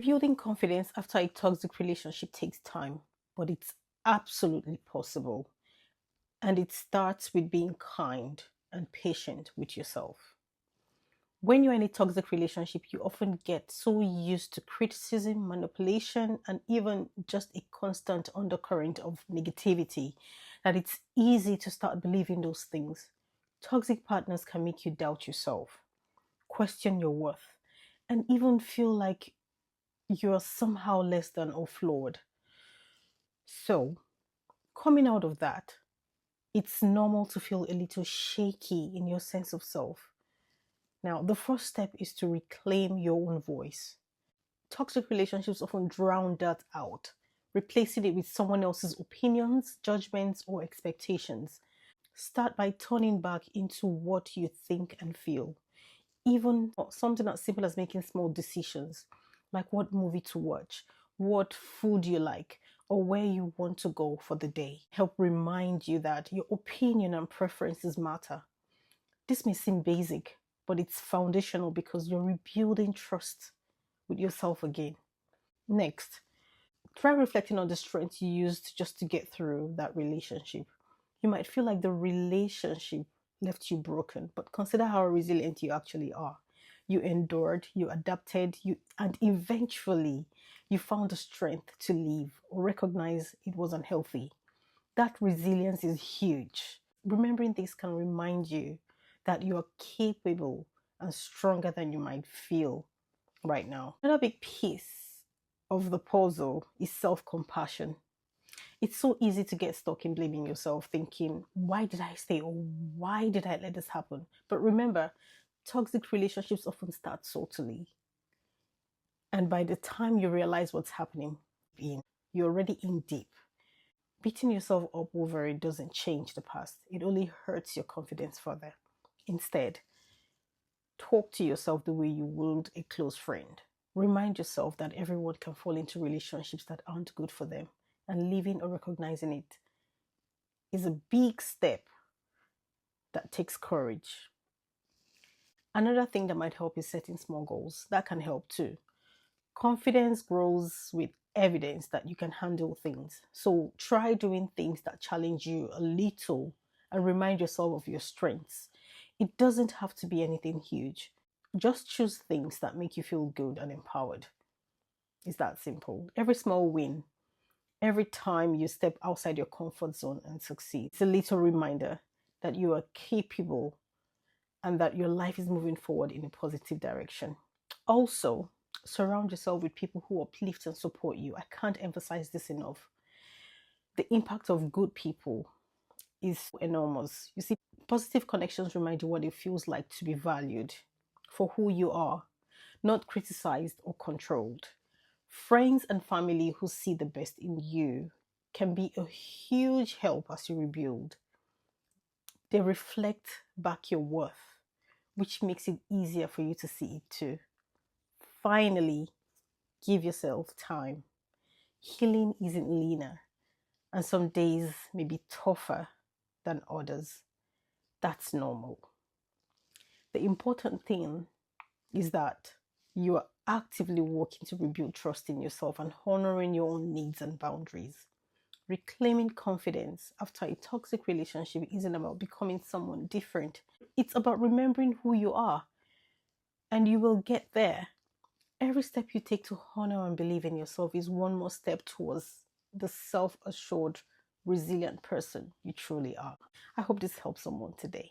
Building confidence after a toxic relationship takes time, but it's absolutely possible. And it starts with being kind and patient with yourself. When you're in a toxic relationship, you often get so used to criticism, manipulation, and even just a constant undercurrent of negativity that it's easy to start believing those things. Toxic partners can make you doubt yourself, question your worth, and even feel like you're somehow less than or flawed. So, coming out of that, it's normal to feel a little shaky in your sense of self. Now, the first step is to reclaim your own voice. Toxic relationships often drown that out, replacing it with someone else's opinions, judgments, or expectations. Start by turning back into what you think and feel. Even something as simple as making small decisions, like what movie to watch, what food you like, or where you want to go for the day, help remind you that your opinion and preferences matter. This may seem basic, but it's foundational because you're rebuilding trust with yourself again. Next, try reflecting on the strengths you used just to get through that relationship. You might feel like the relationship left you broken, but consider how resilient you actually are. You endured, you adapted, and eventually you found the strength to leave or recognize it was unhealthy. That resilience is huge. Remembering this can remind you that you are capable and stronger than you might feel right now. Another big piece of the puzzle is self compassion. It's so easy to get stuck in blaming yourself, thinking, why did I stay or why did I let this happen? But remember, toxic relationships often start subtly. And by the time you realize what's happening, you're already in deep. Beating yourself up over it doesn't change the past, it only hurts your confidence further. Instead, talk to yourself the way you would a close friend. Remind yourself that everyone can fall into relationships that aren't good for them, and living or recognizing it is a big step that takes courage. Another thing that might help is setting small goals. That can help too. Confidence grows with evidence that you can handle things. So try doing things that challenge you a little and remind yourself of your strengths. It doesn't have to be anything huge. Just choose things that make you feel good and empowered. It's that simple. Every small win, every time you step outside your comfort zone and succeed, it's a little reminder that you are capable and that your life is moving forward in a positive direction. Also, surround yourself with people who uplift and support you. I can't emphasize this enough. The impact of good people is enormous. You see, positive connections remind you what it feels like to be valued for who you are, not criticized or controlled. Friends and family who see the best in you can be a huge help as you rebuild. They reflect back your worth, which makes it easier for you to see it too. Finally, give yourself time. Healing isn't linear, and some days may be tougher than others. That's normal. The important thing is that you are actively working to rebuild trust in yourself and honoring your own needs and boundaries. Reclaiming confidence after a toxic relationship isn't about becoming someone different. It's about remembering who you are, and you will get there. Every step you take to honor and believe in yourself is one more step towards the self assured, resilient person you truly are. I hope this helps someone today.